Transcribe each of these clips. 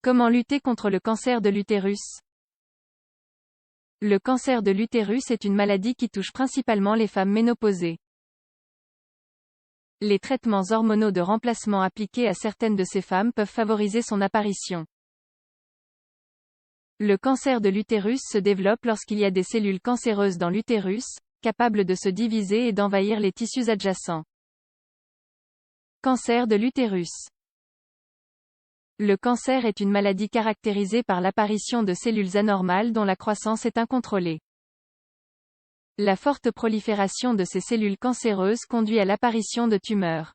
Comment lutter contre le cancer de l'utérus? Le cancer de l'utérus est une maladie qui touche principalement les femmes ménopausées. Les traitements hormonaux de remplacement appliqués à certaines de ces femmes peuvent favoriser son apparition. Le cancer de l'utérus se développe lorsqu'il y a des cellules cancéreuses dans l'utérus, capables de se diviser et d'envahir les tissus adjacents. Cancer de l'utérus. Le cancer est une maladie caractérisée par l'apparition de cellules anormales dont la croissance est incontrôlée. La forte prolifération de ces cellules cancéreuses conduit à l'apparition de tumeurs.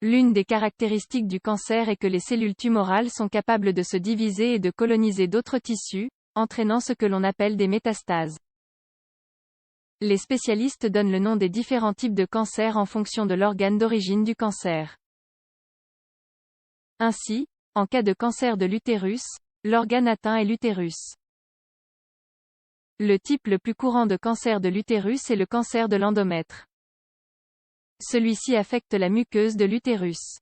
L'une des caractéristiques du cancer est que les cellules tumorales sont capables de se diviser et de coloniser d'autres tissus, entraînant ce que l'on appelle des métastases. Les spécialistes donnent le nom des différents types de cancer en fonction de l'organe d'origine du cancer. Ainsi, en cas de cancer de l'utérus, l'organe atteint est l'utérus. Le type le plus courant de cancer de l'utérus est le cancer de l'endomètre. Celui-ci affecte la muqueuse de l'utérus.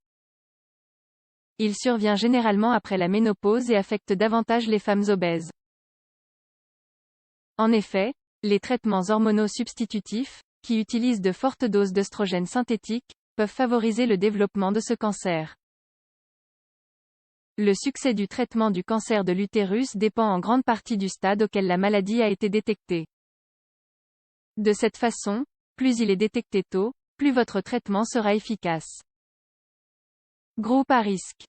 Il survient généralement après la ménopause et affecte davantage les femmes obèses. En effet, les traitements hormonaux substitutifs, qui utilisent de fortes doses d'œstrogènes synthétiques, peuvent favoriser le développement de ce cancer. Le succès du traitement du cancer de l'utérus dépend en grande partie du stade auquel la maladie a été détectée. De cette façon, plus il est détecté tôt, plus votre traitement sera efficace. Groupe à risque.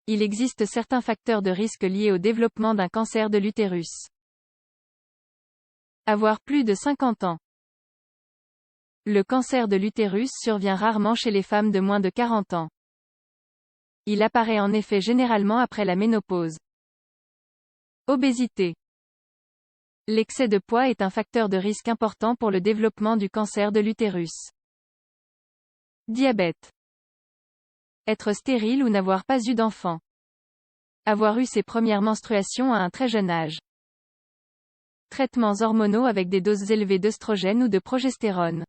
Il existe certains facteurs de risque liés au développement d'un cancer de l'utérus. Avoir plus de 50 ans. Le cancer de l'utérus survient rarement chez les femmes de moins de 40 ans. Il apparaît en effet généralement après la ménopause. Obésité. L'excès de poids est un facteur de risque important pour le développement du cancer de l'utérus. Diabète. Être stérile ou n'avoir pas eu d'enfant. Avoir eu ses premières menstruations à un très jeune âge. Traitements hormonaux avec des doses élevées d'œstrogène ou de progestérone.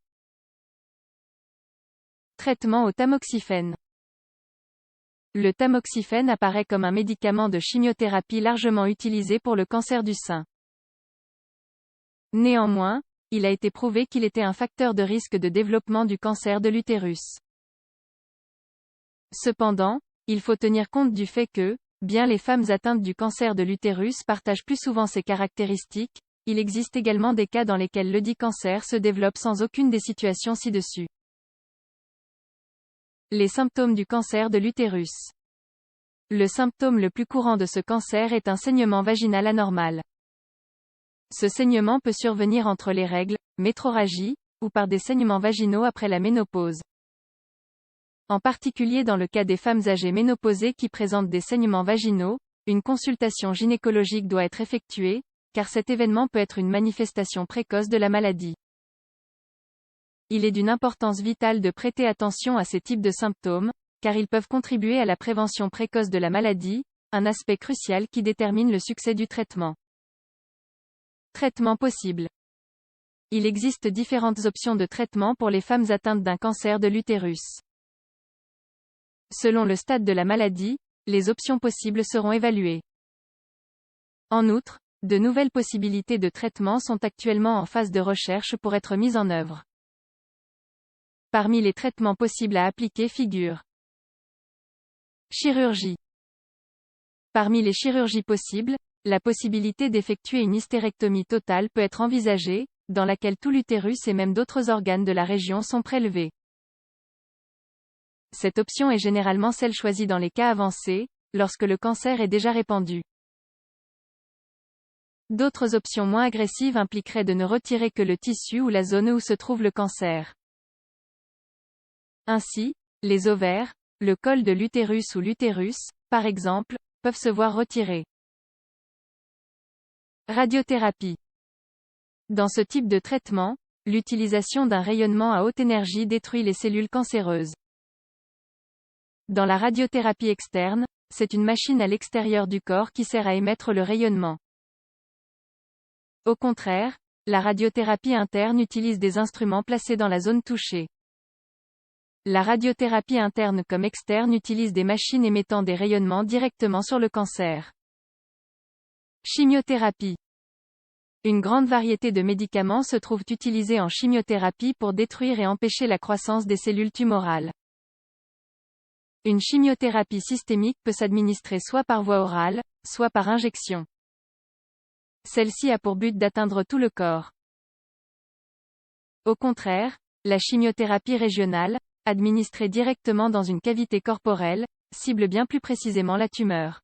Traitement au tamoxifène. Le tamoxifène apparaît comme un médicament de chimiothérapie largement utilisé pour le cancer du sein. Néanmoins, il a été prouvé qu'il était un facteur de risque de développement du cancer de l'utérus. Cependant, il faut tenir compte du fait que, bien les femmes atteintes du cancer de l'utérus partagent plus souvent ces caractéristiques, il existe également des cas dans lesquels ledit cancer se développe sans aucune des situations ci-dessus. Les symptômes du cancer de l'utérus. Le symptôme le plus courant de ce cancer est un saignement vaginal anormal. Ce saignement peut survenir entre les règles, métrorragie, ou par des saignements vaginaux après la ménopause. En particulier dans le cas des femmes âgées ménopausées qui présentent des saignements vaginaux, une consultation gynécologique doit être effectuée, car cet événement peut être une manifestation précoce de la maladie. Il est d'une importance vitale de prêter attention à ces types de symptômes, car ils peuvent contribuer à la prévention précoce de la maladie, un aspect crucial qui détermine le succès du traitement. Traitement possible. Il existe différentes options de traitement pour les femmes atteintes d'un cancer de l'utérus. Selon le stade de la maladie, les options possibles seront évaluées. En outre, de nouvelles possibilités de traitement sont actuellement en phase de recherche pour être mises en œuvre. Parmi les traitements possibles à appliquer figurent chirurgie. Parmi les chirurgies possibles, la possibilité d'effectuer une hystérectomie totale peut être envisagée, dans laquelle tout l'utérus et même d'autres organes de la région sont prélevés. Cette option est généralement celle choisie dans les cas avancés, lorsque le cancer est déjà répandu. D'autres options moins agressives impliqueraient de ne retirer que le tissu ou la zone où se trouve le cancer. Ainsi, les ovaires, le col de l'utérus ou l'utérus, par exemple, peuvent se voir retirés. Radiothérapie. Dans ce type de traitement, l'utilisation d'un rayonnement à haute énergie détruit les cellules cancéreuses. Dans la radiothérapie externe, c'est une machine à l'extérieur du corps qui sert à émettre le rayonnement. Au contraire, la radiothérapie interne utilise des instruments placés dans la zone touchée. La radiothérapie interne comme externe utilise des machines émettant des rayonnements directement sur le cancer. Chimiothérapie. Une grande variété de médicaments se trouvent utilisés en chimiothérapie pour détruire et empêcher la croissance des cellules tumorales. Une chimiothérapie systémique peut s'administrer soit par voie orale, soit par injection. Celle-ci a pour but d'atteindre tout le corps. Au contraire, la chimiothérapie régionale, administrée directement dans une cavité corporelle, cible bien plus précisément la tumeur.